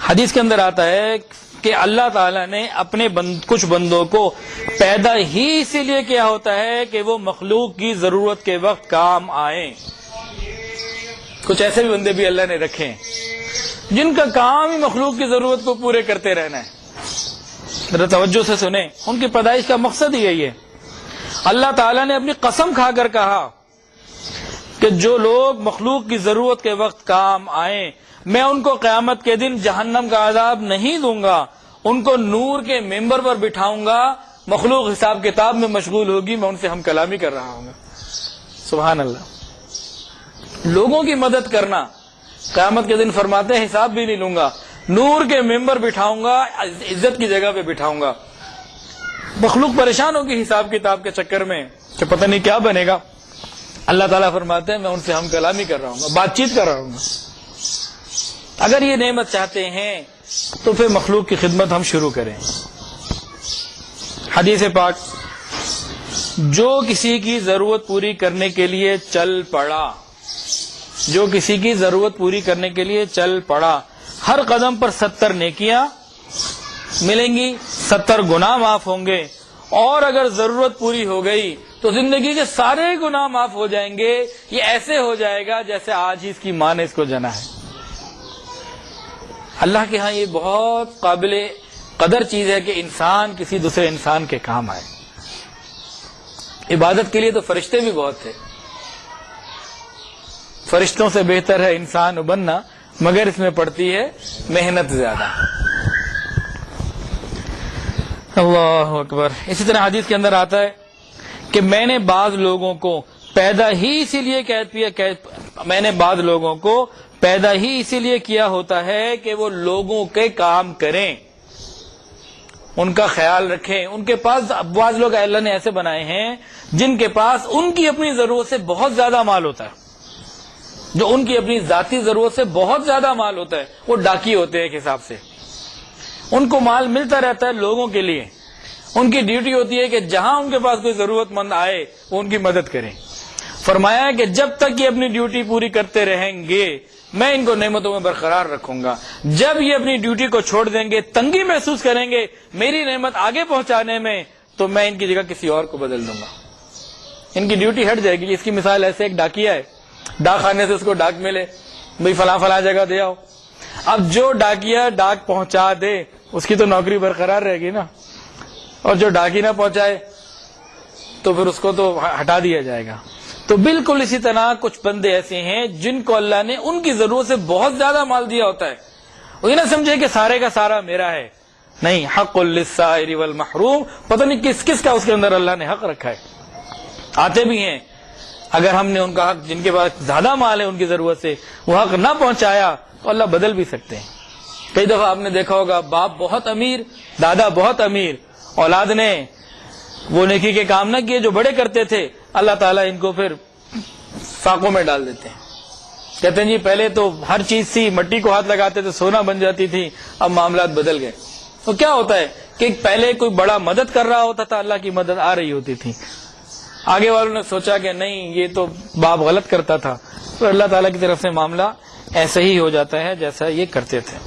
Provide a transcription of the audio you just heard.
حدیث کے اندر آتا ہے کہ اللہ تعالیٰ نے اپنے کچھ بندوں کو پیدا ہی اسی لیے کیا ہوتا ہے کہ وہ مخلوق کی ضرورت کے وقت کام آئیں. کچھ ایسے بھی بندے بھی اللہ نے رکھے ہیں جن کا کام ہی مخلوق کی ضرورت کو پورے کرتے رہنا ہے. ذرا توجہ سے سنیں، ان کی پیدائش کا مقصد ہی یہی ہے. اللہ تعالیٰ نے اپنی قسم کھا کر کہا کہ جو لوگ مخلوق کی ضرورت کے وقت کام آئیں میں ان کو قیامت کے دن جہنم کا عذاب نہیں دوں گا، ان کو نور کے ممبر پر بٹھاؤں گا، مخلوق حساب کتاب میں مشغول ہوگی، میں ان سے ہم کلامی کر رہا ہوں گا. سبحان اللہ. لوگوں کی مدد کرنا، قیامت کے دن فرماتے ہیں حساب بھی نہیں لوں گا، نور کے ممبر بٹھاؤں گا، عزت کی جگہ پہ بٹھاؤں گا. مخلوق پریشان ہوگی حساب کتاب کے چکر میں کہ پتہ نہیں کیا بنے گا. اللہ تعالیٰ فرماتے ہیں میں ان سے ہم کلامی کر رہا ہوں گا، بات چیت کر رہا ہوں گا. اگر یہ نعمت چاہتے ہیں تو پھر مخلوق کی خدمت ہم شروع کریں. حدیث پاک، جو کسی کی ضرورت پوری کرنے کے لیے چل پڑا، جو کسی کی ضرورت پوری کرنے کے لیے چل پڑا، ہر قدم پر 70 نیکیاں ملیں گی، 70 گناہ معاف ہوں گے، اور اگر ضرورت پوری ہو گئی تو زندگی کے سارے گناہ معاف ہو جائیں گے. یہ ایسے ہو جائے گا جیسے آج ہی اس کی ماں نے اس کو جنا ہے. اللہ کے ہاں یہ بہت قابل قدر چیز ہے کہ انسان کسی دوسرے انسان کے کام آئے. عبادت کے لیے تو فرشتے بھی بہت تھے، فرشتوں سے بہتر ہے انسان بننا، مگر اس میں پڑتی ہے محنت زیادہ. اللہ اکبر. اسی طرح حدیث کے اندر آتا ہے کہ میں نے بعض لوگوں کو پیدا ہی اسی لیے میں نے بعض لوگوں کو پیدا ہی اسی لیے کیا ہوتا ہے کہ وہ لوگوں کے کام کریں، ان کا خیال رکھیں. ان کے پاس بعض لوگ اللہ نے ایسے بنائے ہیں جن کے پاس ان کی اپنی ضرورت سے بہت زیادہ مال ہوتا ہے، جو ان کی اپنی ذاتی ضرورت سے بہت زیادہ مال ہوتا ہے، وہ ڈاکی ہوتے ہیں ایک حساب سے. ان کو مال ملتا رہتا ہے لوگوں کے لیے. ان کی ڈیوٹی ہوتی ہے کہ جہاں ان کے پاس کوئی ضرورت مند آئے وہ ان کی مدد کریں. فرمایا ہے کہ جب تک یہ اپنی ڈیوٹی پوری کرتے رہیں گے میں ان کو نعمتوں میں برقرار رکھوں گا. جب یہ اپنی ڈیوٹی کو چھوڑ دیں گے، تنگی محسوس کریں گے میری نعمت آگے پہنچانے میں، تو میں ان کی جگہ کسی اور کو بدل دوں گا. ان کی ڈیوٹی ہٹ جائے گی. اس کی مثال ایسے ایک ڈاکیا ہے، ڈاک خانے سے اس کو ڈاک ملے، بھئی فلاں فلاں جگہ دے آؤ. اب جو ڈاکیا ڈاک پہنچا دے اس کی تو نوکری برقرار رہے گی نا، اور جو ڈاکی نہ پہنچائے تو پھر اس کو تو ہٹا دیا جائے گا. تو بالکل اسی طرح کچھ بندے ایسے ہیں جن کو اللہ نے ان کی ضرورت سے بہت زیادہ مال دیا ہوتا ہے. وہ یہ نہ سمجھے کہ سارے کا سارا میرا ہے، نہیں. حق للسائل والمحروم، پتہ نہیں کس کس کا اس کے اندر اللہ نے حق رکھا ہے. آتے بھی ہیں، اگر ہم نے ان کا حق، جن کے پاس زیادہ مال ہے ان کی ضرورت سے، وہ حق نہ پہنچایا تو اللہ بدل بھی سکتے ہیں. کئی دفعہ آپ نے دیکھا ہوگا باپ بہت امیر، دادا بہت امیر، اولاد نے وہ نیکی کے کام نہ کیے جو بڑے کرتے تھے، اللہ تعالیٰ ان کو پھر فاقوں میں ڈال دیتے ہیں. کہتے ہیں جی پہلے تو ہر چیز سی مٹی کو ہاتھ لگاتے تھے سونا بن جاتی تھی، اب معاملات بدل گئے. تو کیا ہوتا ہے کہ پہلے کوئی بڑا مدد کر رہا ہوتا تھا، اللہ کی مدد آ رہی ہوتی تھی. آگے والوں نے سوچا کہ نہیں یہ تو باپ غلط کرتا تھا، تو اللہ تعالیٰ کی طرف سے معاملہ ایسے ہی ہو جاتا ہے جیسا یہ کرتے تھے.